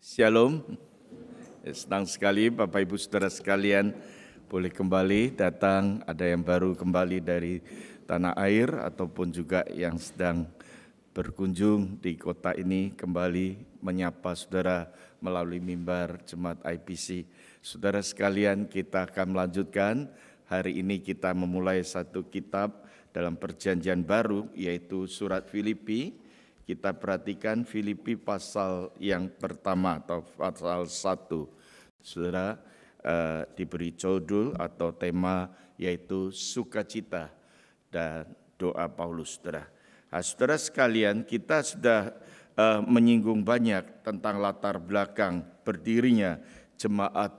Shalom, senang sekali Bapak Ibu Saudara sekalian boleh kembali datang, ada yang baru kembali dari tanah air ataupun juga yang sedang berkunjung di kota ini kembali menyapa saudara melalui mimbar Jemaat IPC. Saudara sekalian, kita akan melanjutkan, hari ini kita memulai satu kitab dalam perjanjian baru yaitu surat Filipi. Kita perhatikan Filipi pasal yang pertama atau pasal 1. Saudara diberi judul atau tema yaitu sukacita dan doa Paulus. Saudara sekalian, kita sudah menyinggung banyak tentang latar belakang berdirinya jemaat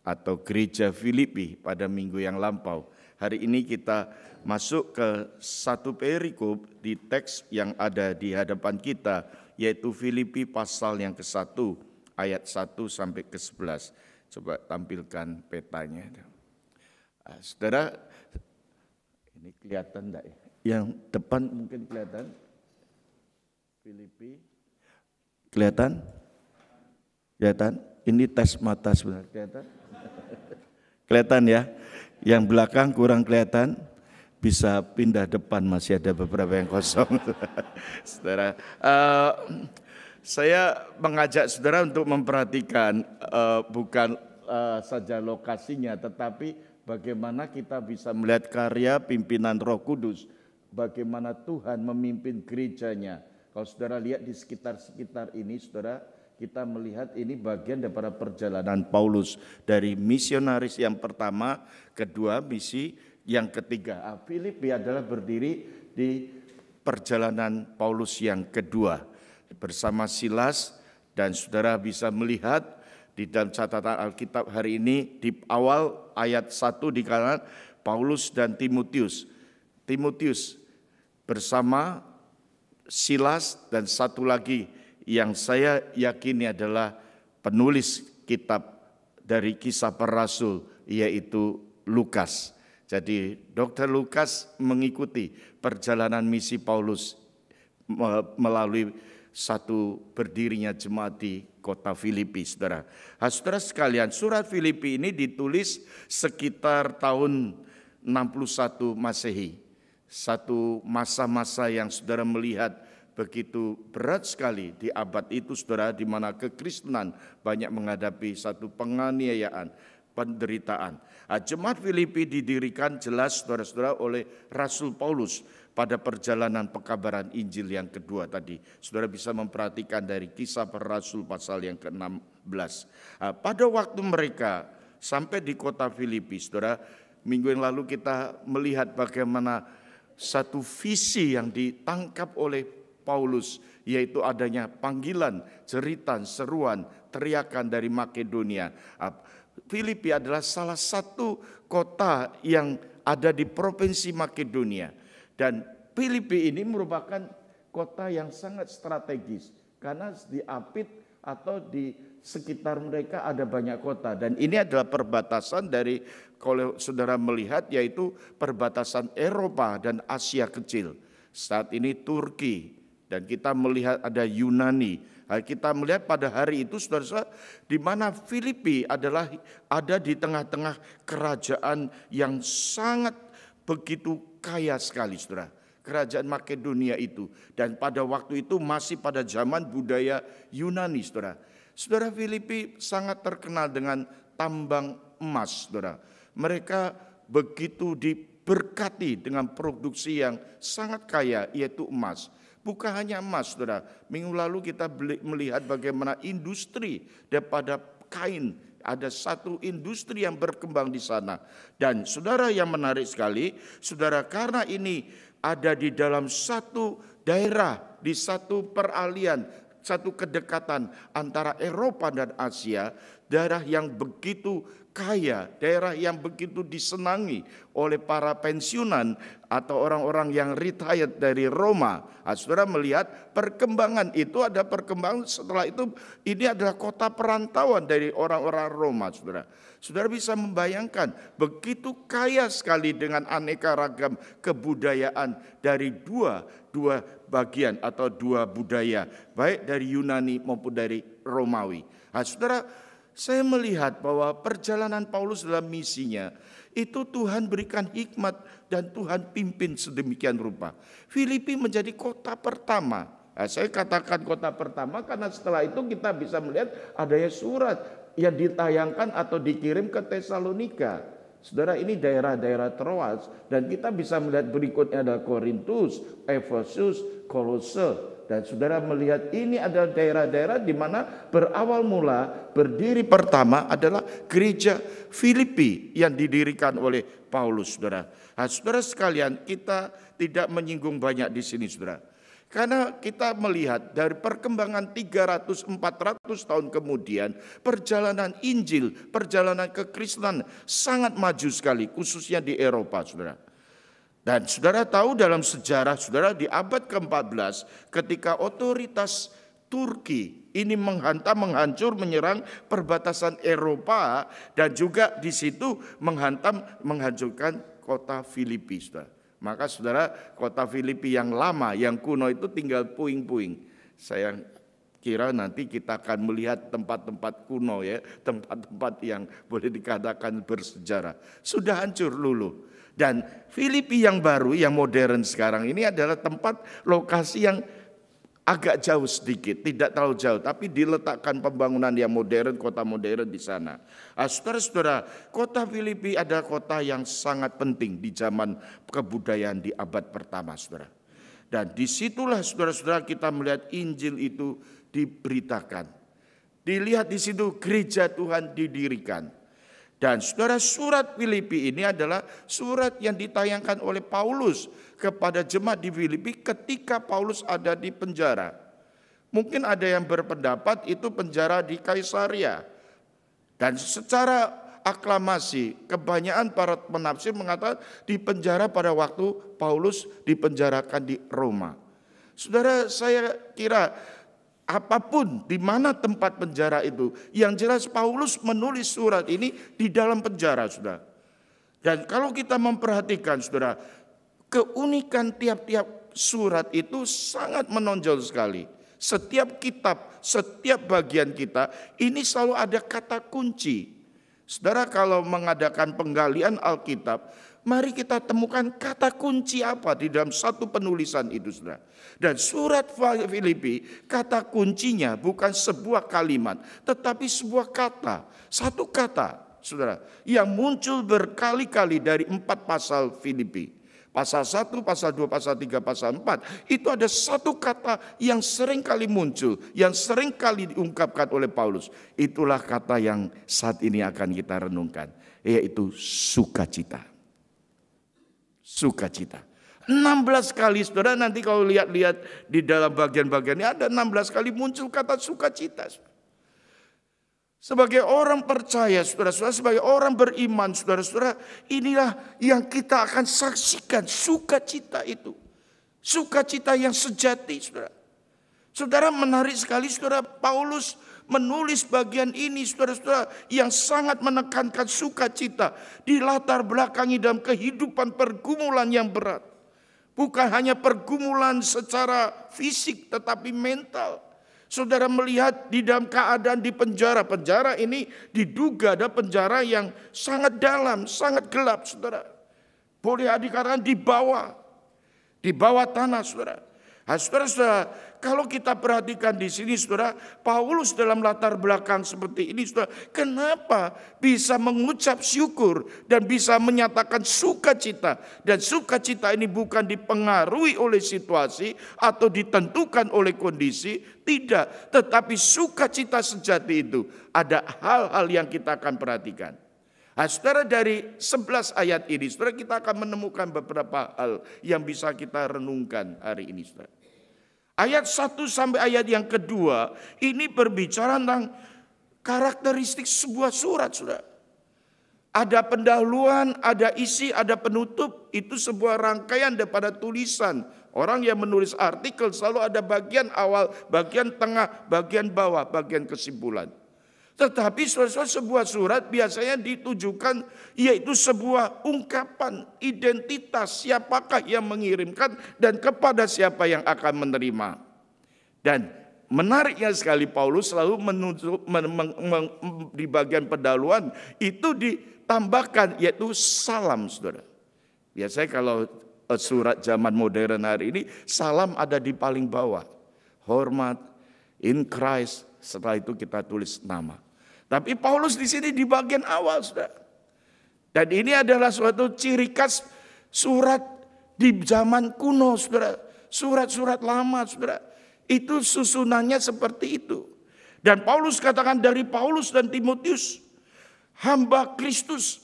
atau gereja Filipi pada minggu yang lampau. Hari ini kita masuk ke satu perikop di teks yang ada di hadapan kita, yaitu Filipi pasal yang ke-1, ayat 1 sampai ke-11. Coba tampilkan petanya. Saudara, ini kelihatan enggak ya? Yang depan mungkin kelihatan. Filipi. Kelihatan? Kelihatan? Ini tes mata sebenarnya, kelihatan? Kelihatan ya? Yang belakang kurang kelihatan, bisa pindah depan, masih ada beberapa yang kosong. Saudara, saya mengajak saudara untuk memperhatikan bukan saja lokasinya, tetapi bagaimana kita bisa melihat karya pimpinan Roh Kudus, bagaimana Tuhan memimpin gerejanya. Kalau saudara lihat di sekitar ini, saudara, kita melihat ini bagian daripada perjalanan Paulus dari misionaris yang pertama, kedua, misi yang ketiga. Filipi adalah berdiri di perjalanan Paulus yang kedua bersama Silas, dan saudara bisa melihat di dalam catatan Alkitab hari ini di awal ayat 1 dikatakan Paulus dan Timotius. Timotius bersama Silas dan satu lagi yang saya yakini adalah penulis kitab dari Kisah Para Rasul, yaitu Lukas. Jadi Dr. Lukas mengikuti perjalanan misi Paulus melalui satu berdirinya jemaat di kota Filipi, saudara. Saudara sekalian, surat Filipi ini ditulis sekitar tahun 61 Masehi. Satu masa-masa yang saudara melihat begitu berat sekali di abad itu, saudara, di mana kekristenan banyak menghadapi satu penganiayaan, penderitaan. Jemaat Filipi didirikan jelas, saudara-saudara, oleh Rasul Paulus pada perjalanan pekabaran Injil yang kedua tadi. Saudara bisa memperhatikan dari Kisah Para Rasul pasal yang ke-16. Pada waktu mereka sampai di kota Filipi, saudara, minggu yang lalu kita melihat bagaimana satu visi yang ditangkap oleh Paulus, yaitu adanya panggilan, jeritan, seruan, teriakan dari Makedonia. Filipi adalah salah satu kota yang ada di provinsi Makedonia. Dan Filipi ini merupakan kota yang sangat strategis, karena di Apit atau di sekitar mereka ada banyak kota. Dan ini adalah perbatasan dari, kalau saudara melihat, yaitu perbatasan Eropa dan Asia Kecil. Saat ini Turki, dan kita melihat ada Yunani. Kita melihat pada hari itu, saudara-saudara, di mana Filipi adalah ada di tengah-tengah kerajaan yang sangat begitu kaya sekali, saudara. Kerajaan Makedonia itu. Dan pada waktu itu masih pada zaman budaya Yunani, saudara. Saudara, Filipi sangat terkenal dengan tambang emas, saudara. Mereka begitu diberkati dengan produksi yang sangat kaya, yaitu emas. Bukan hanya emas, saudara. Minggu lalu kita melihat bagaimana industri daripada kain. Ada satu industri yang berkembang di sana. Dan saudara, yang menarik sekali, saudara, karena ini ada di dalam satu daerah, di satu peralihan, satu kedekatan antara Eropa dan Asia, daerah yang begitu kaya, daerah yang begitu disenangi oleh para pensiunan atau orang-orang yang retired dari Roma. Saudara melihat perkembangan itu, ada perkembangan setelah itu, ini adalah kota perantauan dari orang-orang Roma, saudara. Saudara bisa membayangkan begitu kaya sekali dengan aneka ragam kebudayaan dari dua bagian atau dua budaya, baik dari Yunani maupun dari Romawi. Saudara, saya melihat bahwa perjalanan Paulus dalam misinya itu Tuhan berikan hikmat dan Tuhan pimpin sedemikian rupa. Filipi menjadi kota pertama. Saya katakan kota pertama karena setelah itu kita bisa melihat adanya surat yang ditayangkan atau dikirim ke Tesalonika. Saudara, ini daerah-daerah Troas dan kita bisa melihat berikutnya ada Korintus, Efesus, Kolose. Dan saudara melihat ini adalah daerah-daerah di mana berawal mula berdiri pertama adalah gereja Filipi yang didirikan oleh Paulus, saudara. Nah, saudara sekalian, kita tidak menyinggung banyak di sini, saudara. Karena kita melihat dari perkembangan 300-400 tahun kemudian, perjalanan Injil, perjalanan kekristenan sangat maju sekali, khususnya di Eropa, saudara. Dan saudara tahu dalam sejarah, saudara, di abad ke-14 ketika otoritas Turki ini menghancur, menyerang perbatasan Eropa dan juga di situ menghancurkan kota Filipi, saudara. Maka saudara, kota Filipi yang lama, yang kuno itu tinggal puing-puing. Saya kira nanti kita akan melihat tempat-tempat kuno ya, tempat-tempat yang boleh dikatakan bersejarah. Sudah hancur luluh. Dan Filipi yang baru, yang modern sekarang ini adalah tempat lokasi yang agak jauh sedikit, tidak terlalu jauh, tapi diletakkan pembangunan yang modern, kota modern di sana. Saudara-saudara, kota Filipi adalah kota yang sangat penting di zaman kebudayaan di abad pertama, saudara. Dan disitulah saudara-saudara kita melihat Injil itu diberitakan. Dilihat di situ gereja Tuhan didirikan. Dan saudara, surat Filipi ini adalah surat yang ditayangkan oleh Paulus kepada jemaat di Filipi ketika Paulus ada di penjara. Mungkin ada yang berpendapat itu penjara di Kaisaria. Dan secara aklamasi, kebanyakan para penafsir mengatakan di penjara pada waktu Paulus dipenjarakan di Roma. Saudara, saya kira apapun di mana tempat penjara itu, yang jelas Paulus menulis surat ini di dalam penjara, saudara. Dan kalau kita memperhatikan, saudara, keunikan tiap-tiap surat itu sangat menonjol sekali. Setiap kitab, setiap bagian kita, ini selalu ada kata kunci. Saudara, kalau mengadakan penggalian Alkitab, mari kita temukan kata kunci apa di dalam satu penulisan itu, saudara. Dan surat Filipi, kata kuncinya bukan sebuah kalimat, tetapi sebuah kata. Satu kata, saudara, yang muncul berkali-kali dari 4 pasal Filipi. Pasal 1, pasal 2, pasal 3, pasal 4. Itu ada satu kata yang sering kali muncul, yang sering kali diungkapkan oleh Paulus. Itulah kata yang saat ini akan kita renungkan, yaitu sukacita. Sukacita. 16 kali, saudara, nanti kalau lihat-lihat di dalam bagian-bagiannya ada 16 kali muncul kata sukacita. Sebagai orang percaya, saudara-saudara, sebagai orang beriman, saudara-saudara, inilah yang kita akan saksikan, sukacita itu. Sukacita yang sejati, saudara. Saudara, menarik sekali, saudara, Paulus menulis bagian ini, saudara-saudara, yang sangat menekankan sukacita di latar belakangi dalam kehidupan pergumulan yang berat. Bukan hanya pergumulan secara fisik, tetapi mental. Saudara melihat di dalam keadaan di penjara. Penjara ini diduga ada penjara yang sangat dalam, sangat gelap, saudara. Boleh dikatakan di bawah tanah, saudara. Nah, saudara-saudara, kalau kita perhatikan di sini, saudara, Paulus dalam latar belakang seperti ini, saudara, kenapa bisa mengucap syukur dan bisa menyatakan sukacita? Dan sukacita ini bukan dipengaruhi oleh situasi atau ditentukan oleh kondisi, tidak. Tetapi sukacita sejati itu ada hal-hal yang kita akan perhatikan. Nah, saudara, dari 11 ayat ini, saudara, kita akan menemukan beberapa hal yang bisa kita renungkan hari ini, saudara. Ayat 1 sampai ayat yang kedua ini berbicara tentang karakteristik sebuah surat, saudara. Ada pendahuluan, ada isi, ada penutup. Itu sebuah rangkaian daripada tulisan. Orang yang menulis artikel selalu ada bagian awal, bagian tengah, bagian bawah, bagian kesimpulan. Tetapi sebuah surat biasanya ditujukan yaitu sebuah ungkapan identitas siapakah yang mengirimkan dan kepada siapa yang akan menerima. Dan menariknya sekali Paulus selalu di bagian pendahuluan itu ditambahkan yaitu salam, saudara. Biasanya kalau surat zaman modern hari ini salam ada di paling bawah. Hormat, in Christ, setelah itu kita tulis nama. Tapi Paulus di sini di bagian awal, saudara. Dan ini adalah suatu ciri khas surat di zaman kuno, saudara. Surat-surat lama, saudara. Itu susunannya seperti itu. Dan Paulus katakan dari Paulus dan Timotius, hamba Kristus.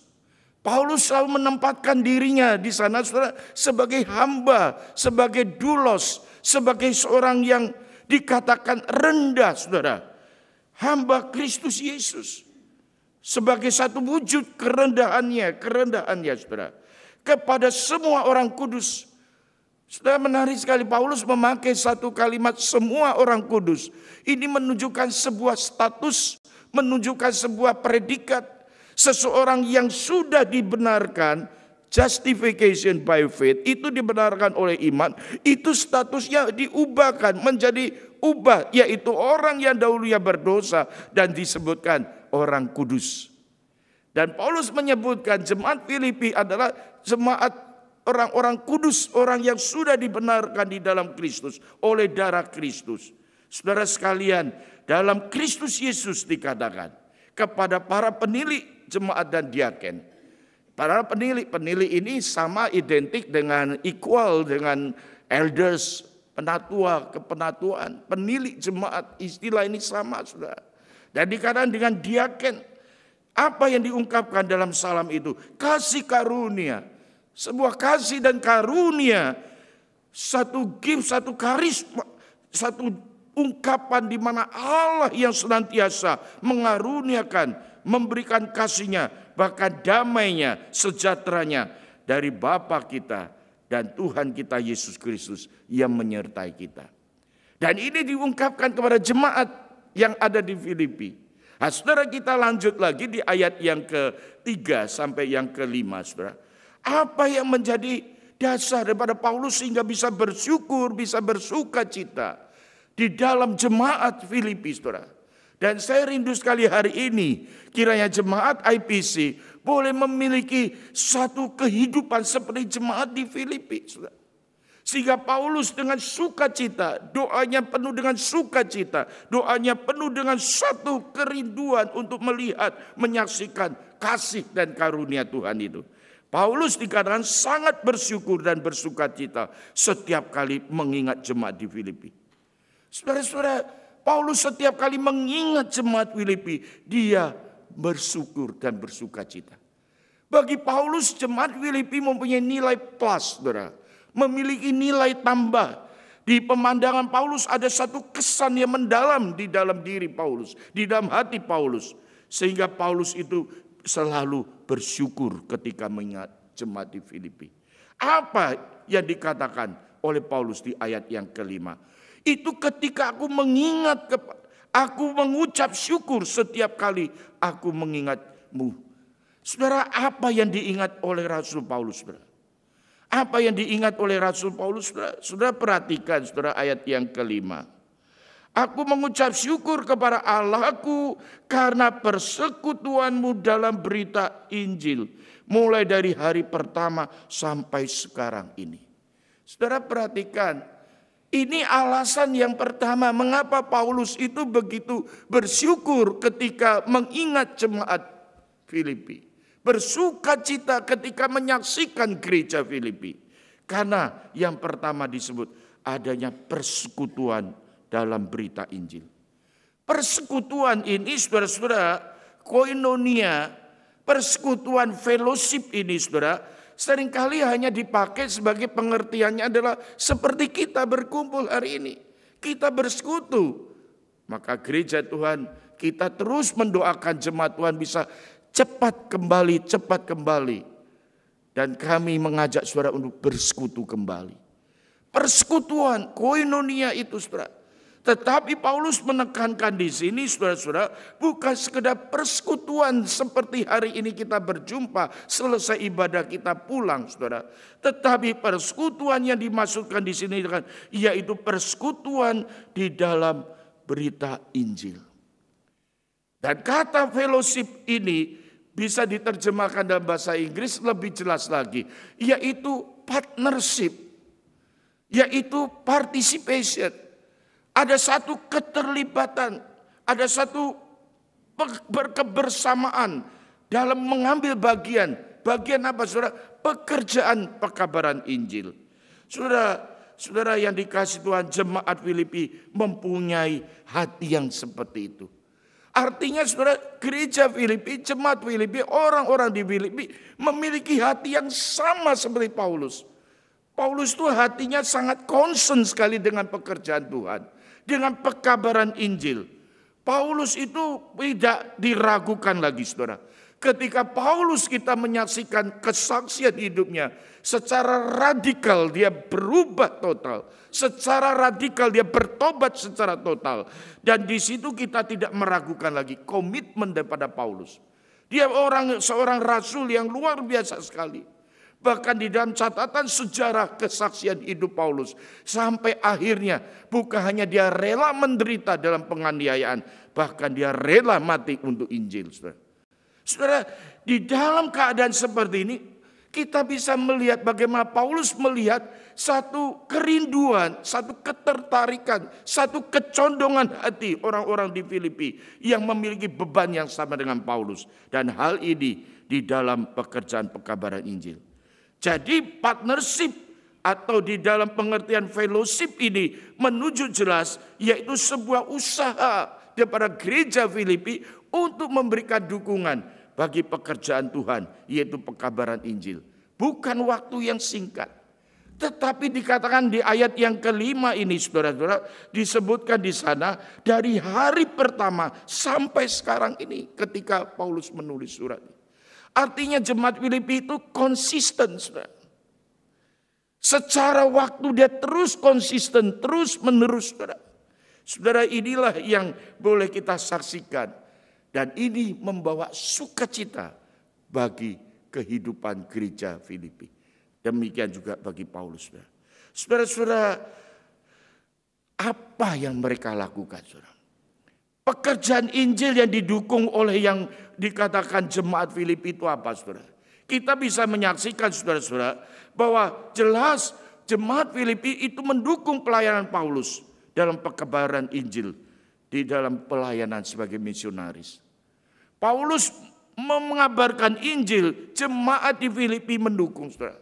Paulus selalu menempatkan dirinya di sana, saudara, sebagai hamba, sebagai doulos, sebagai seorang yang dikatakan rendah, saudara. Hamba Kristus Yesus sebagai satu wujud kerendahannya, saudara, kepada semua orang kudus. Sudah menarik sekali Paulus memakai satu kalimat semua orang kudus. Ini menunjukkan sebuah status, menunjukkan sebuah predikat. Seseorang yang sudah dibenarkan, justification by faith, itu dibenarkan oleh iman, itu statusnya diubahkan menjadi ubah, yaitu orang yang dahulunya berdosa dan disebutkan orang kudus. Dan Paulus menyebutkan jemaat Filipi adalah jemaat orang-orang kudus, orang yang sudah dibenarkan di dalam Kristus oleh darah Kristus. Saudara sekalian, dalam Kristus Yesus dikatakan kepada para penilik jemaat dan diaken. Para penilik ini sama identik dengan equal dengan elders, penatua, kepenatuan, penilik jemaat, istilah ini sama, saudara. Dan dikatakan dengan diaken, apa yang diungkapkan dalam salam itu? Kasih karunia, sebuah kasih dan karunia, satu gift, satu karisma, satu ungkapan di mana Allah yang senantiasa mengaruniakan, memberikan kasihnya, bahkan damainya, sejahteranya dari Bapa kita dan Tuhan kita Yesus Kristus yang menyertai kita. Dan ini diungkapkan kepada jemaat yang ada di Filipi. Nah, saudara, kita lanjut lagi di ayat yang ke-3 sampai yang ke-5, saudara. Apa yang menjadi dasar daripada Paulus sehingga bisa bersyukur, bisa bersuka cita di dalam jemaat Filipi, saudara. Dan saya rindu sekali hari ini kiranya jemaat IPC boleh memiliki satu kehidupan seperti jemaat di Filipi, saudara. Sehingga Paulus dengan sukacita, doanya penuh dengan sukacita, doanya penuh dengan satu kerinduan untuk melihat, menyaksikan kasih dan karunia Tuhan itu. Paulus dikatakan sangat bersyukur dan bersukacita setiap kali mengingat jemaat di Filipi. Saudara-saudara, Paulus setiap kali mengingat jemaat Filipi, dia bersyukur dan bersukacita. Bagi Paulus, jemaat Filipi mempunyai nilai plus, saudara. Memiliki nilai tambah. Di pemandangan Paulus ada satu kesan yang mendalam di dalam diri Paulus, di dalam hati Paulus. Sehingga Paulus itu selalu bersyukur ketika mengingat jemaat di Filipi. Apa yang dikatakan oleh Paulus di ayat yang ke-5? Itu ketika aku mengingat, aku mengucap syukur setiap kali aku mengingatmu. Saudara, apa yang diingat oleh Rasul Paulus, saudara? Apa yang diingat oleh Rasul Paulus, saudara? Saudara perhatikan, saudara, ayat yang ke-5. Aku mengucap syukur kepada Allahku karena persekutuanmu dalam berita Injil. Mulai dari hari pertama sampai sekarang ini. Saudara perhatikan, ini alasan yang pertama mengapa Paulus itu begitu bersyukur ketika mengingat jemaat Filipi. Bersukacita ketika menyaksikan gereja Filipi. Karena yang pertama disebut adanya persekutuan dalam berita Injil. Persekutuan ini, saudara-saudara, koinonia, persekutuan fellowship ini, saudara, seringkali hanya dipakai sebagai pengertiannya adalah seperti kita berkumpul hari ini. Kita bersekutu. Maka gereja Tuhan, kita terus mendoakan jemaat Tuhan bisa cepat kembali, cepat kembali. Dan kami mengajak saudara untuk bersekutu kembali. Persekutuan, koinonia itu saudara. Tetapi Paulus menekankan di sini saudara-saudara, bukan sekedar persekutuan seperti hari ini kita berjumpa selesai ibadah kita pulang saudara. Tetapi persekutuan yang dimaksudkan di sini yaitu persekutuan di dalam berita Injil. Dan kata fellowship ini bisa diterjemahkan dalam bahasa Inggris lebih jelas lagi, yaitu partnership, yaitu participation. Ada satu keterlibatan, ada satu kebersamaan dalam mengambil bagian. Bagian apa saudara? Pekerjaan pekabaran Injil. Saudara yang dikasih Tuhan, jemaat Filipi mempunyai hati yang seperti itu. Artinya saudara, gereja Filipi, jemaat Filipi, orang-orang di Filipi memiliki hati yang sama seperti Paulus. Paulus itu hatinya sangat concern sekali dengan pekerjaan Tuhan, dengan pekabaran Injil. Paulus itu tidak diragukan lagi saudara. Ketika Paulus kita menyaksikan kesaksian hidupnya, secara radikal dia berubah total. Secara radikal dia bertobat secara total. Dan di situ kita tidak meragukan lagi komitmen daripada Paulus. Dia seorang rasul yang luar biasa sekali. Bahkan di dalam catatan sejarah kesaksian hidup Paulus. Sampai akhirnya bukan hanya dia rela menderita dalam penganiayaan. Bahkan dia rela mati untuk Injil. Saudara, di dalam keadaan seperti ini kita bisa melihat bagaimana Paulus melihat satu kerinduan, satu ketertarikan, satu kecondongan hati orang-orang di Filipi yang memiliki beban yang sama dengan Paulus. Dan hal ini di dalam pekerjaan pekabaran Injil. Jadi partnership atau di dalam pengertian fellowship ini menuju jelas yaitu sebuah usaha daripada gereja Filipi untuk memberikan dukungan bagi pekerjaan Tuhan, yaitu pekabaran Injil. Bukan waktu yang singkat. Tetapi dikatakan di ayat yang kelima ini saudara-saudara, disebutkan di sana dari hari pertama sampai sekarang ini ketika Paulus menulis surat. Artinya jemaat Filipi itu konsisten saudara. Secara waktu dia terus konsisten, terus menerus saudara. Saudara, inilah yang boleh kita saksikan. Dan ini membawa sukacita bagi kehidupan gereja Filipi. Demikian juga bagi Paulus. Saudara-saudara, apa yang mereka lakukan? Saudara? Pekerjaan Injil yang didukung oleh yang dikatakan jemaat Filipi itu apa? Saudara? Kita bisa menyaksikan saudara-saudara bahwa jelas jemaat Filipi itu mendukung pelayanan Paulus dalam pekabaran Injil. Di dalam pelayanan sebagai misionaris. Paulus mengabarkan Injil, jemaat di Filipi mendukung saudara.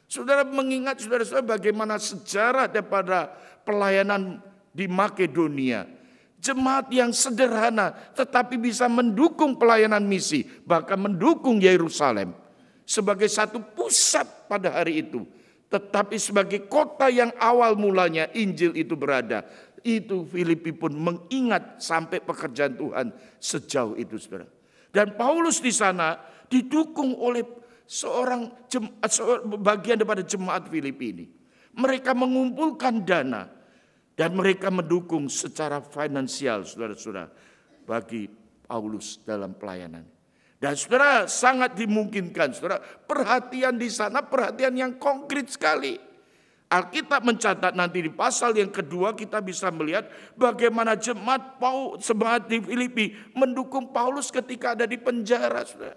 Saudara mengingat saudara-saudara bagaimana sejarah daripada pelayanan di Makedonia. Jemaat yang sederhana tetapi bisa mendukung pelayanan misi. Bahkan mendukung Yerusalem sebagai satu pusat pada hari itu. Tetapi sebagai kota yang awal mulanya Injil itu berada. Itu Filipi pun mengingat sampai pekerjaan Tuhan sejauh itu saudara. Dan Paulus di sana didukung oleh seorang bagian daripada jemaat Filipi ini. Mereka mengumpulkan dana dan mereka mendukung secara finansial saudara-saudara bagi Paulus dalam pelayanan. Dan saudara sangat dimungkinkan saudara perhatian di sana perhatian yang konkret sekali. Alkitab mencatat nanti di pasal yang kedua kita bisa melihat bagaimana jemaat di Filipi mendukung Paulus ketika ada di penjara. Saudara.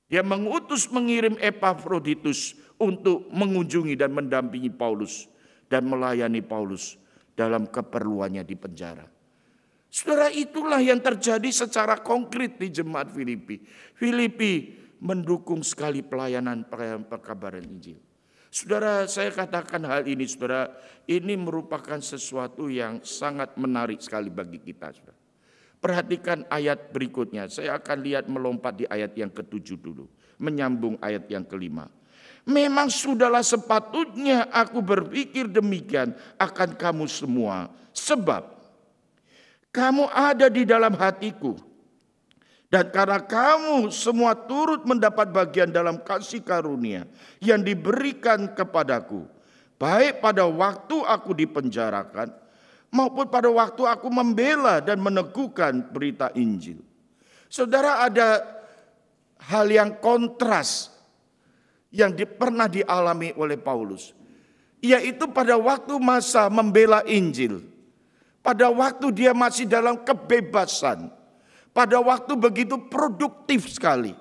Dia mengirim Epafroditus untuk mengunjungi dan mendampingi Paulus dan melayani Paulus dalam keperluannya di penjara. Saudara, itulah yang terjadi secara konkret di jemaat Filipi. Filipi mendukung sekali pelayanan pekabaran Injil. Saudara, saya katakan hal ini, saudara, ini merupakan sesuatu yang sangat menarik sekali bagi kita. Saudara. Perhatikan ayat berikutnya, saya akan lihat melompat di ayat yang ke-7 dulu, menyambung ayat yang ke-5. Memang sudahlah sepatutnya aku berpikir demikian akan kamu semua, sebab kamu ada di dalam hatiku, Dan karena kamu semua turut mendapat bagian dalam kasih karunia yang diberikan kepadaku, baik pada waktu aku dipenjarakan maupun pada waktu aku membela dan meneguhkan berita Injil. Saudara, ada hal yang kontras yang pernah dialami oleh Paulus, yaitu pada waktu masa membela Injil, pada waktu dia masih dalam kebebasan, pada waktu begitu produktif sekali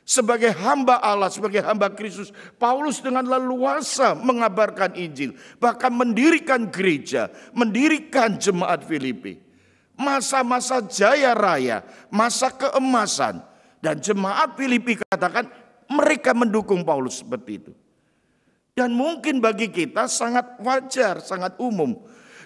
sebagai hamba Allah, sebagai hamba Kristus, Paulus dengan leluasa mengabarkan Injil, bahkan mendirikan gereja, mendirikan jemaat Filipi. Masa-masa jaya raya, masa keemasan, dan jemaat Filipi katakan mereka mendukung Paulus seperti itu. Dan mungkin bagi kita sangat wajar, sangat umum.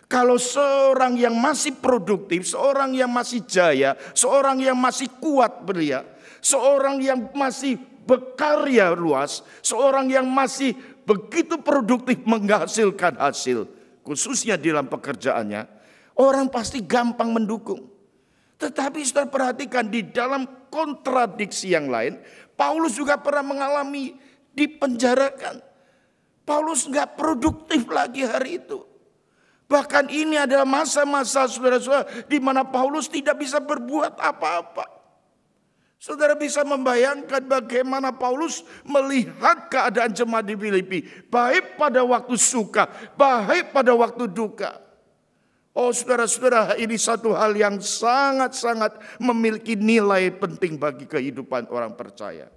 Kalau seorang yang masih produktif, seorang yang masih jaya, seorang yang masih kuat belia, seorang yang masih berkarya luas, seorang yang masih begitu produktif menghasilkan hasil, khususnya di dalam pekerjaannya, orang pasti gampang mendukung. Tetapi saudara perhatikan, di dalam kontradiksi yang lain, Paulus juga pernah mengalami dipenjarakan. Paulus nggak produktif lagi hari itu. Bahkan ini adalah masa-masa saudara-saudara di mana Paulus tidak bisa berbuat apa-apa. Saudara bisa membayangkan bagaimana Paulus melihat keadaan jemaat di Filipi, baik pada waktu suka, baik pada waktu duka. Oh saudara-saudara, ini satu hal yang sangat-sangat memiliki nilai penting bagi kehidupan orang percaya.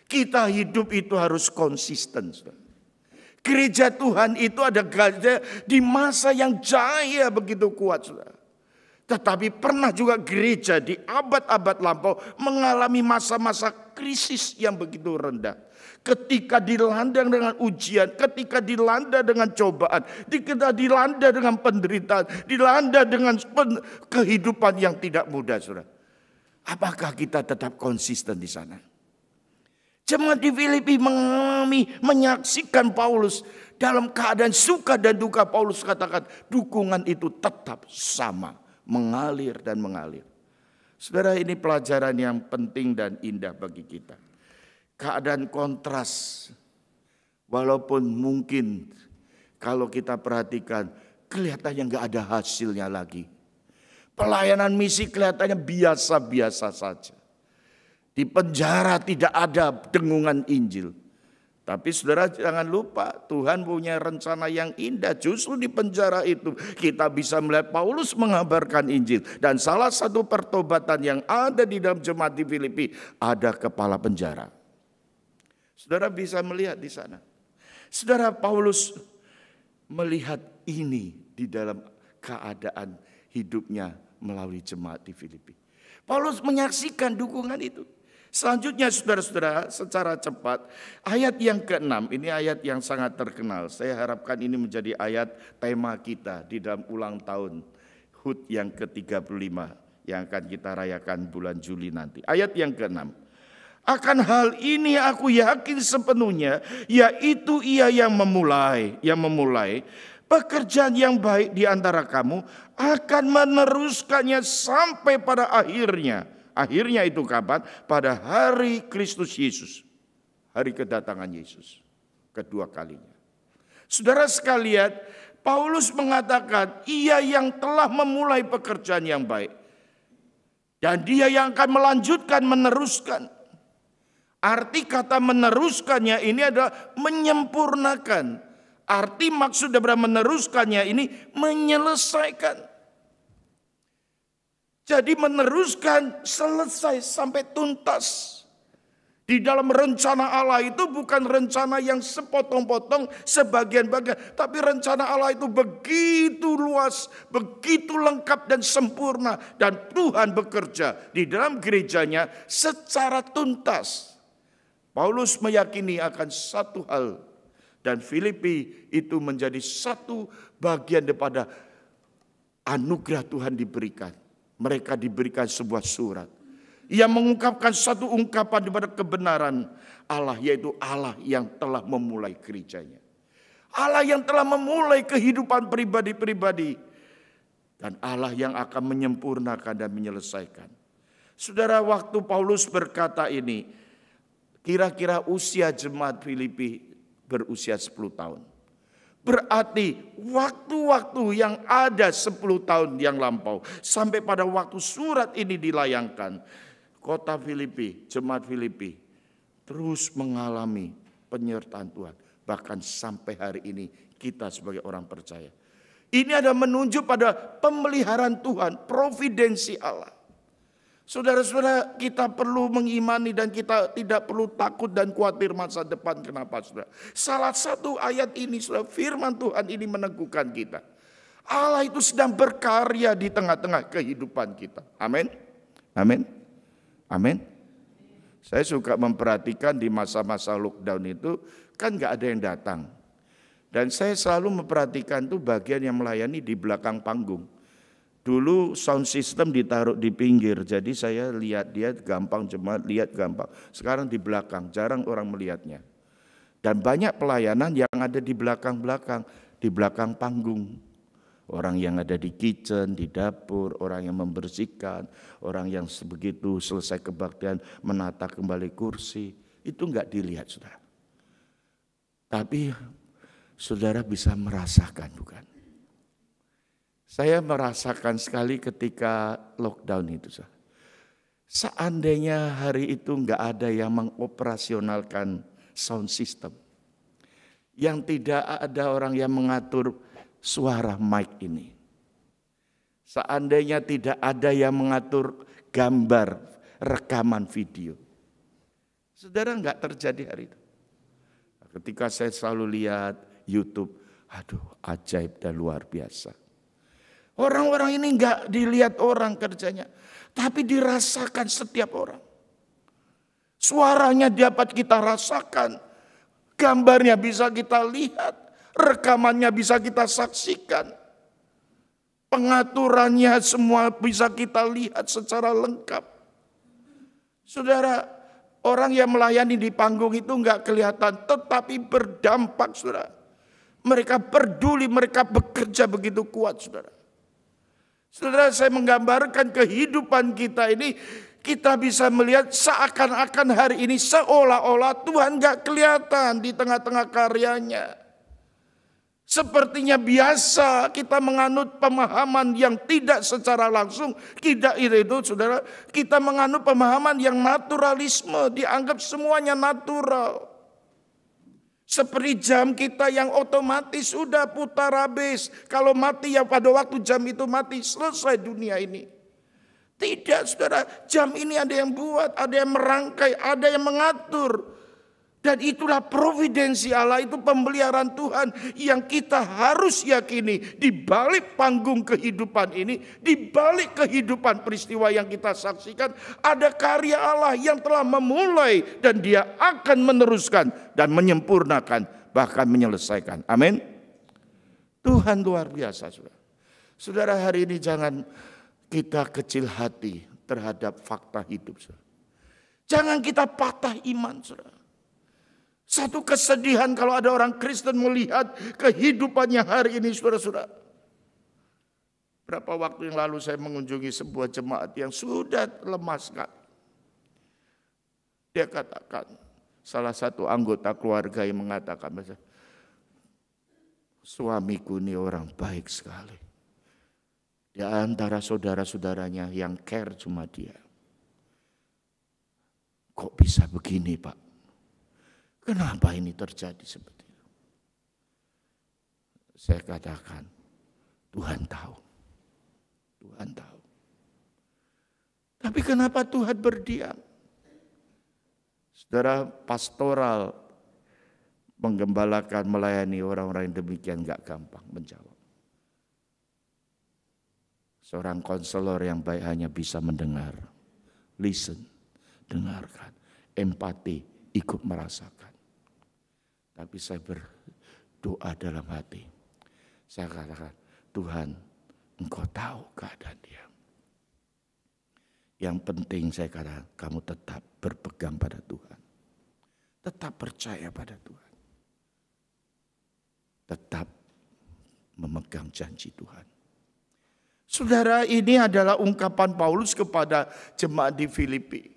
Kita hidup itu harus konsisten. Saudara. Gereja Tuhan itu ada gereja di masa yang jaya begitu kuat. Saudara. Tetapi pernah juga gereja di abad-abad lampau mengalami masa-masa krisis yang begitu rendah. Ketika dilanda dengan ujian, ketika dilanda dengan cobaan, ketika dilanda dengan penderitaan, dilanda dengan kehidupan yang tidak mudah, saudara. Apakah kita tetap konsisten di sana? Jemaat di Filipi menyaksikan Paulus dalam keadaan suka dan duka. Paulus katakan dukungan itu tetap sama, mengalir dan mengalir. Saudara, ini pelajaran yang penting dan indah bagi kita. Keadaan kontras, walaupun mungkin kalau kita perhatikan kelihatannya nggak ada hasilnya lagi. Pelayanan misi kelihatannya biasa-biasa saja. Di penjara tidak ada dengungan Injil. Tapi saudara jangan lupa, Tuhan punya rencana yang indah. Justru di penjara itu kita bisa melihat Paulus mengabarkan Injil. Dan salah satu pertobatan yang ada di dalam jemaat di Filipi, ada kepala penjara. Saudara bisa melihat di sana. Saudara, Paulus melihat ini di dalam keadaan hidupnya melalui jemaat di Filipi. Paulus menyaksikan dukungan itu. Selanjutnya saudara-saudara, secara cepat, ayat yang ke-6, ini ayat yang sangat terkenal. Saya harapkan ini menjadi ayat tema kita di dalam ulang tahun HUT yang ke-35 yang akan kita rayakan bulan Juli nanti. Ayat yang ke-6. Akan hal ini aku yakin sepenuhnya, yaitu ia yang memulai pekerjaan yang baik di antara kamu akan meneruskannya sampai pada akhirnya. Akhirnya itu kapan? Pada hari Kristus Yesus. Hari kedatangan Yesus. Kedua kalinya. Saudara sekalian, Paulus mengatakan ia yang telah memulai pekerjaan yang baik. Dan dia yang akan melanjutkan, meneruskan. Arti kata meneruskannya ini adalah menyempurnakan. Arti maksud dari meneruskannya ini menyelesaikan. Jadi meneruskan selesai sampai tuntas. Di dalam rencana Allah itu bukan rencana yang sepotong-potong sebagian-bagian. Tapi rencana Allah itu begitu luas, begitu lengkap dan sempurna. Dan Tuhan bekerja di dalam gerejanya secara tuntas. Paulus meyakini akan satu hal. Dan Filipi itu menjadi satu bagian daripada anugerah Tuhan diberikan. Mereka diberikan sebuah surat. Ia mengungkapkan satu ungkapan daripada kebenaran Allah, yaitu Allah yang telah memulai gerejanya. Allah yang telah memulai kehidupan pribadi-pribadi. Dan Allah yang akan menyempurnakan dan menyelesaikan. Saudara, waktu Paulus berkata ini, kira-kira usia jemaat Filipi berusia 10 tahun. Berarti waktu-waktu yang ada 10 tahun yang lampau, sampai pada waktu surat ini dilayangkan, kota Filipi, jemaat Filipi terus mengalami penyertaan Tuhan. Bahkan sampai hari ini kita sebagai orang percaya. Ini ada menunjuk pada pemeliharaan Tuhan, providensi Allah. Saudara-saudara, kita perlu mengimani dan kita tidak perlu takut dan khawatir masa depan. Kenapa, saudara? Salah satu ayat ini, saudara, firman Tuhan ini meneguhkan kita. Allah itu sedang berkarya di tengah-tengah kehidupan kita. Amin. Amin. Amin. Saya suka memperhatikan di masa-masa lockdown itu kan gak ada yang datang. Dan saya selalu memperhatikan tuh bagian yang melayani di belakang panggung. Dulu sound system ditaruh di pinggir, jadi saya lihat dia gampang, jemaat lihat gampang. Sekarang di belakang, jarang orang melihatnya. Dan banyak pelayanan yang ada di belakang-belakang, di belakang panggung. Orang yang ada di kitchen, di dapur, orang yang membersihkan, orang yang begitu selesai kebaktian menata kembali kursi. Itu enggak dilihat, saudara. Tapi saudara bisa merasakan, bukan? Saya merasakan sekali ketika lockdown itu. Seandainya hari itu enggak ada yang mengoperasionalkan sound system. Yang tidak ada orang yang mengatur suara mic ini. Seandainya tidak ada yang mengatur gambar, rekaman video. Saudara, enggak terjadi hari itu. Ketika saya selalu lihat YouTube, aduh ajaib dan luar biasa. Orang-orang ini enggak dilihat orang kerjanya, tapi dirasakan setiap orang. Suaranya dapat kita rasakan, gambarnya bisa kita lihat, rekamannya bisa kita saksikan. Pengaturannya semua bisa kita lihat secara lengkap. Saudara, orang yang melayani di panggung itu enggak kelihatan, tetapi berdampak, saudara. Mereka peduli, mereka bekerja begitu kuat, saudara. Saudara, saya menggambarkan kehidupan kita ini, kita bisa melihat seakan-akan hari ini seolah-olah Tuhan gak kelihatan di tengah-tengah karyanya. Sepertinya biasa kita menganut pemahaman yang tidak secara langsung, tidak itu saudara, kita menganut pemahaman yang naturalisme, dianggap semuanya natural. Seperti jam kita yang otomatis sudah putar habis. Kalau mati ya pada waktu jam itu mati, selesai dunia ini. Tidak, saudara, jam ini ada yang buat, ada yang merangkai, ada yang mengatur. Dan itulah providensi Allah, itu pemeliharaan Tuhan yang kita harus yakini. Di balik panggung kehidupan ini, di balik kehidupan peristiwa yang kita saksikan, ada karya Allah yang telah memulai dan dia akan meneruskan dan menyempurnakan, bahkan menyelesaikan. Amin. Tuhan luar biasa, saudara. Saudara, hari ini jangan kita kecil hati terhadap fakta hidup, saudara. Jangan kita patah iman, saudara. Satu kesedihan kalau ada orang Kristen melihat kehidupannya hari ini, saudara-saudara. Berapa waktu yang lalu saya mengunjungi sebuah jemaat yang sudah lemah sekali. Dia katakan, salah satu anggota keluarga yang mengatakan, suamiku ini orang baik sekali. Di antara saudara-saudaranya yang care cuma dia. Kok bisa begini, Pak? Kenapa ini terjadi seperti itu? Saya katakan, Tuhan tahu. Tuhan tahu. Tapi kenapa Tuhan berdiam? Saudara, pastoral menggembalakan, melayani orang-orang yang demikian gak gampang menjawab. Seorang konselor yang baik hanya bisa mendengar, listen, dengarkan, empati, ikut merasakan. Tapi saya berdoa dalam hati. Saya katakan, Tuhan, Engkau tahu keadaan dia. Yang penting saya katakan, kamu tetap berpegang pada Tuhan. Tetap percaya pada Tuhan. Tetap memegang janji Tuhan. Saudara, ini adalah ungkapan Paulus kepada jemaat di Filipi.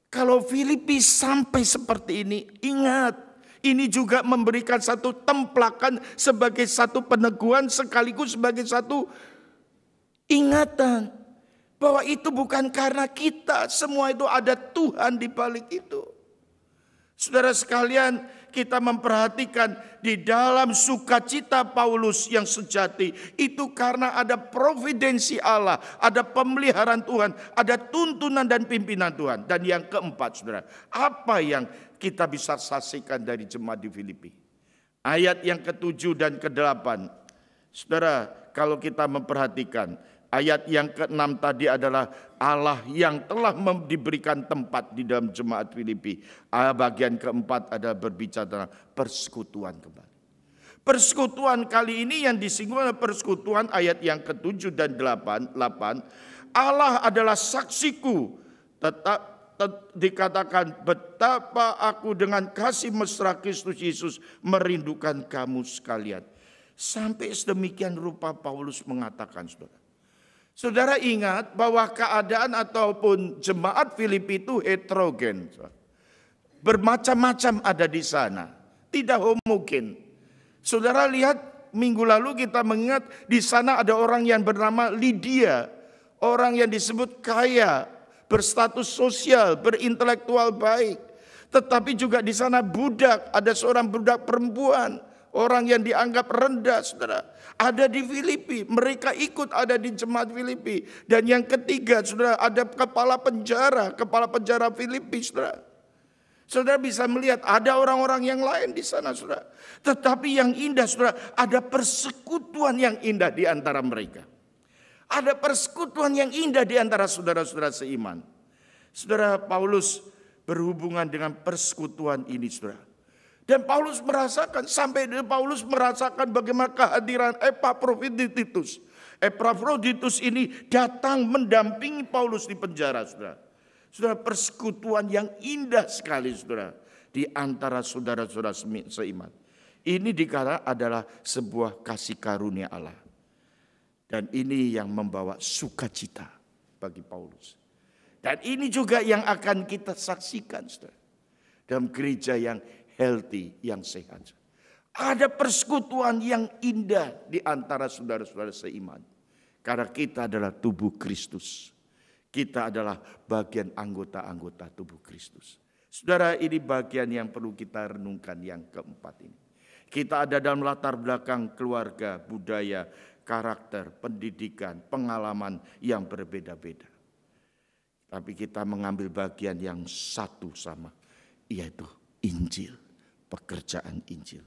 Kalau Filipi sampai seperti ini, ingat, ini juga memberikan satu templakan sebagai satu peneguhan sekaligus sebagai satu ingatan bahwa itu bukan karena kita, semua itu ada Tuhan di balik itu. Saudara sekalian, kita memperhatikan di dalam sukacita Paulus yang sejati itu karena ada providensi Allah, ada pemeliharaan Tuhan, ada tuntunan dan pimpinan Tuhan. Dan yang keempat, saudara, apa yang kita bisa saksikan dari jemaat di Filipi? Ayat yang ke-7 dan ke-8. Saudara, kalau kita memperhatikan ayat yang ke-6 tadi adalah Allah yang telah diberikan tempat di dalam jemaat Filipi. Bagian keempat adalah berbicara tentang persekutuan kembali. Persekutuan kali ini yang disinggung adalah persekutuan ayat yang ke-7 dan 8. Allah adalah saksiku. Dikatakan betapa aku dengan kasih mesra Kristus Yesus merindukan kamu sekalian. Sampai sedemikian rupa Paulus mengatakan, saudara. Saudara ingat bahwa keadaan ataupun jemaat Filipi itu heterogen. Bermacam-macam ada di sana. Tidak homogen. Saudara lihat minggu lalu kita mengingat di sana ada orang yang bernama Lydia. Orang yang disebut kaya, berstatus sosial, berintelektual baik. Tetapi juga di sana budak, ada seorang budak perempuan. Orang yang dianggap rendah, saudara. Ada di Filipi, mereka ikut ada di jemaat Filipi. Dan yang ketiga, saudara, ada kepala penjara Filipi, saudara. Saudara bisa melihat ada orang-orang yang lain di sana, saudara. Tetapi yang indah, saudara, ada persekutuan yang indah di antara mereka. Ada persekutuan yang indah di antara saudara-saudara seiman. Saudara, Paulus berhubungan dengan persekutuan ini, saudara. Dan Paulus merasakan, sampai Paulus merasakan bagaimana kehadiran Epaphroditus. Epaphroditus ini datang mendampingi Paulus di penjara, saudara. Saudara, persekutuan yang indah sekali, saudara, di antara saudara-saudara seiman. Ini dikatakan adalah sebuah kasih karunia Allah. Dan ini yang membawa sukacita bagi Paulus. Dan ini juga yang akan kita saksikan, saudara, dalam gereja yang healthy, yang sehat. Ada persekutuan yang indah di antara saudara-saudara seiman. Karena kita adalah tubuh Kristus. Kita adalah bagian anggota-anggota tubuh Kristus. Saudara, ini bagian yang perlu kita renungkan yang keempat ini. Kita ada dalam latar belakang keluarga, budaya, karakter, pendidikan, pengalaman yang berbeda-beda. Tapi kita mengambil bagian yang satu sama, yaitu Injil. Pekerjaan Injil.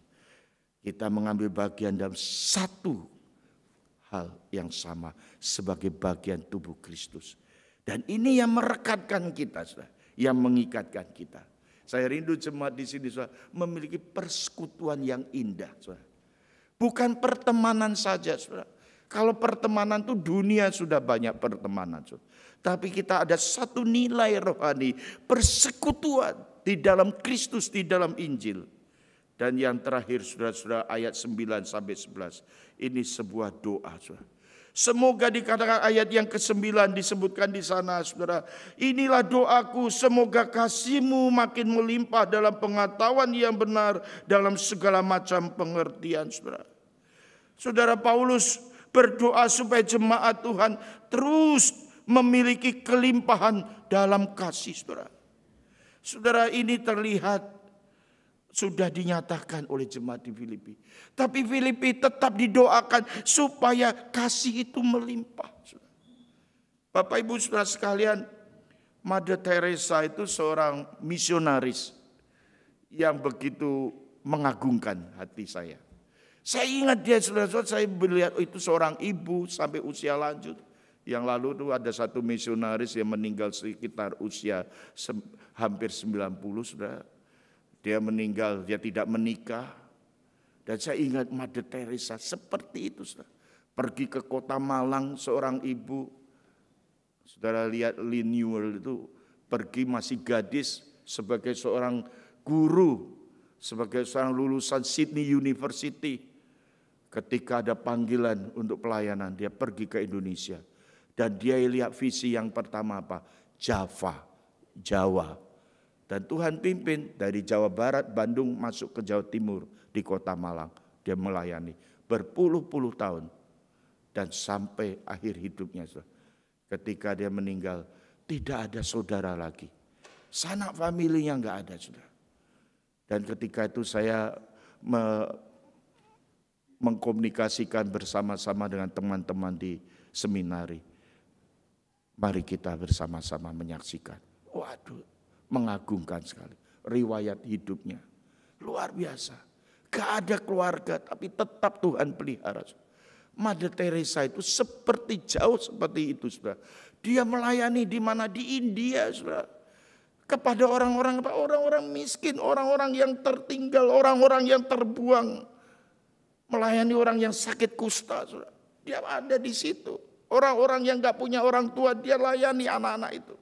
Kita mengambil bagian dalam satu hal yang sama sebagai bagian tubuh Kristus. Dan ini yang merekatkan kita, saudara, yang mengikatkan kita. Saya rindu jemaat di sini, saudara, memiliki persekutuan yang indah, saudara. Bukan pertemanan saja, saudara. Kalau pertemanan itu dunia sudah banyak pertemanan, saudara. Tapi kita ada satu nilai rohani, persekutuan di dalam Kristus, di dalam Injil. Dan yang terakhir, saudara-saudara, ayat 9 sampai 11. Ini sebuah doa, saudara. Semoga dikatakan ayat yang ke-9 disebutkan di sana, saudara. Inilah doaku, semoga kasih-Mu makin melimpah dalam pengetahuan yang benar, dalam segala macam pengertian, saudara. Saudara, Paulus berdoa supaya jemaat Tuhan terus memiliki kelimpahan dalam kasih, saudara. Saudara, ini terlihat sudah dinyatakan oleh jemaat di Filipi. Tapi Filipi tetap didoakan supaya kasih itu melimpah. Bapak Ibu saudara sekalian, Mother Teresa itu seorang misionaris yang begitu mengagumkan hati saya. Saya ingat dia, saudara-saudara, saya melihat itu seorang ibu sampai usia lanjut. Yang lalu itu ada satu misionaris yang meninggal sekitar usia hampir 90, saudara. Dia meninggal, dia tidak menikah. Dan saya ingat Mother Teresa seperti itu, saudara. Pergi ke kota Malang, seorang ibu. Saudara lihat Lynn Newell itu pergi masih gadis sebagai seorang guru, sebagai seorang lulusan Sydney University. Ketika ada panggilan untuk pelayanan, dia pergi ke Indonesia. Dan dia lihat visi yang pertama apa? Jawa. Dan Tuhan pimpin dari Jawa Barat, Bandung masuk ke Jawa Timur di kota Malang. Dia melayani berpuluh-puluh tahun. Dan sampai akhir hidupnya. Ketika dia meninggal, tidak ada saudara lagi. Sanak familinya enggak ada, saudara. Dan ketika itu saya mengkomunikasikan bersama-sama dengan teman-teman di seminari. Mari kita bersama-sama menyaksikan. Waduh, mengagumkan sekali. Riwayat hidupnya. Luar biasa. Gak ada keluarga, tapi tetap Tuhan pelihara. Mother Teresa itu jauh seperti itu, saudara. Dia melayani di mana? Di India, saudara. Kepada orang-orang miskin, orang-orang yang tertinggal, orang-orang yang terbuang. Melayani orang yang sakit kusta, saudara. Dia ada di situ. Orang-orang yang gak punya orang tua, dia layani anak-anak itu.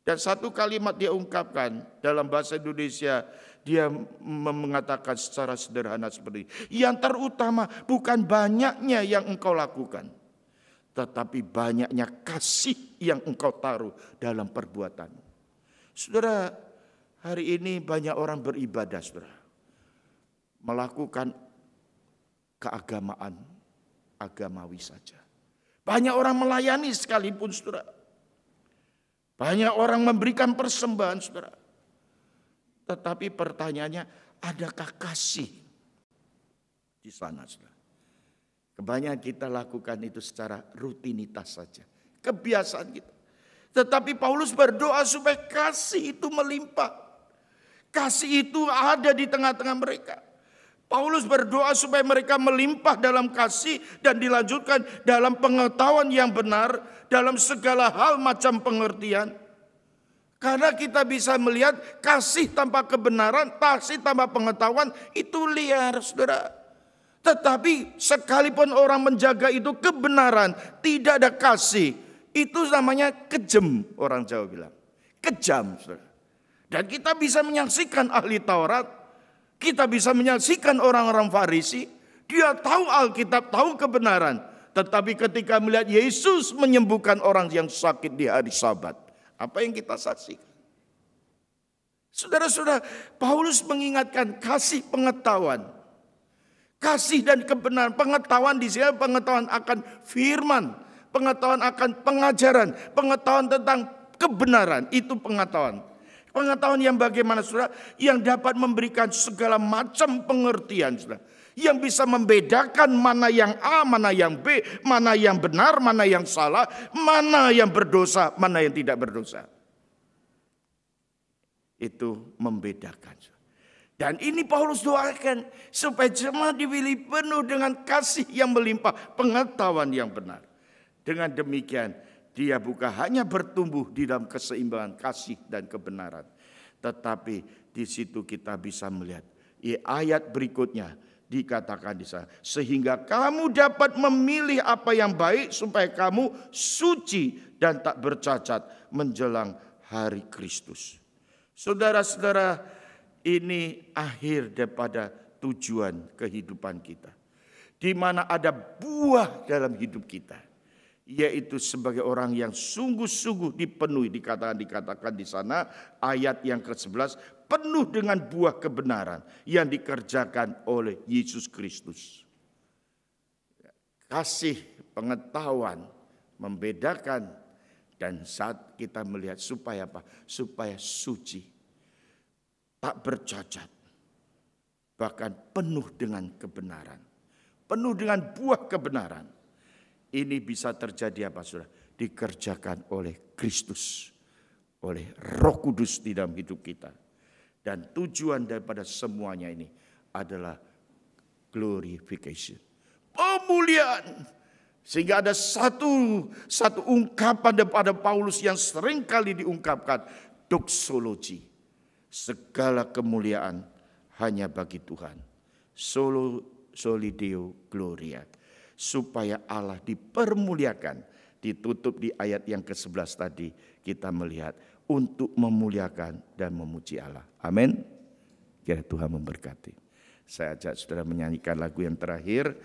Dan satu kalimat dia ungkapkan dalam bahasa Indonesia, dia mengatakan secara sederhana seperti ini. Yang terutama bukan banyaknya yang engkau lakukan, tetapi banyaknya kasih yang engkau taruh dalam perbuatanmu. Saudara, hari ini banyak orang beribadah, saudara. Melakukan keagamaan, agamawi saja. Banyak orang melayani sekalipun, saudara. Banyak orang memberikan persembahan, saudara. Tetapi pertanyaannya, adakah kasih di sana, saudara? Kebanyakan kita lakukan itu secara rutinitas saja. Kebiasaan kita. Tetapi Paulus berdoa supaya kasih itu melimpah. Kasih itu ada di tengah-tengah mereka. Paulus berdoa supaya mereka melimpah dalam kasih dan dilanjutkan dalam pengetahuan yang benar, dalam segala hal macam pengertian. Karena kita bisa melihat kasih tanpa kebenaran, kasih tanpa pengetahuan itu liar, saudara. Tetapi sekalipun orang menjaga itu kebenaran, tidak ada kasih, itu namanya kejam, orang Jawa bilang. Kejam, saudara. Dan kita bisa menyaksikan ahli Taurat, kita bisa menyaksikan orang-orang Farisi, dia tahu Alkitab, tahu kebenaran. Tetapi ketika melihat Yesus menyembuhkan orang yang sakit di hari Sabat, apa yang kita saksikan? Saudara-saudara, Paulus mengingatkan kasih pengetahuan. Kasih dan kebenaran, pengetahuan di sini pengetahuan akan firman, pengetahuan akan pengajaran, pengetahuan tentang kebenaran, itu pengetahuan. Pengetahuan yang bagaimana, saudara? Yang dapat memberikan segala macam pengertian, saudara. Yang bisa membedakan mana yang A, mana yang B, mana yang benar, mana yang salah, mana yang berdosa, mana yang tidak berdosa. Itu membedakan. Dan ini Paulus doakan supaya jemaat dipilih penuh dengan kasih yang melimpah, pengetahuan yang benar. Dengan demikian, dia bukan hanya bertumbuh di dalam keseimbangan kasih dan kebenaran. Tetapi di situ kita bisa melihat. Ayat berikutnya dikatakan di sana. Sehingga kamu dapat memilih apa yang baik supaya kamu suci dan tak bercacat menjelang hari Kristus. Saudara-saudara, ini akhir daripada tujuan kehidupan kita. Di mana ada buah dalam hidup kita. Yaitu sebagai orang yang sungguh-sungguh dipenuhi, dikatakan di sana ayat yang ke-11, penuh dengan buah kebenaran yang dikerjakan oleh Yesus Kristus. Kasih, pengetahuan, membedakan, dan saat kita melihat supaya apa? Supaya suci, tak bercacat, bahkan penuh dengan kebenaran, penuh dengan buah kebenaran. Ini bisa terjadi apa, saudara? Dikerjakan oleh Kristus, oleh Roh Kudus di dalam hidup kita. Dan tujuan daripada semuanya ini adalah glorification, pemuliaan. Sehingga ada satu ungkapan daripada Paulus yang sering kali diungkapkan, doxology. Segala kemuliaan hanya bagi Tuhan. Soli Deo Gloria. Supaya Allah dipermuliakan. Ditutup di ayat yang ke-11 tadi kita melihat untuk memuliakan dan memuji Allah. Amin. Kiranya Tuhan memberkati. Saya ajak saudara menyanyikan lagu yang terakhir.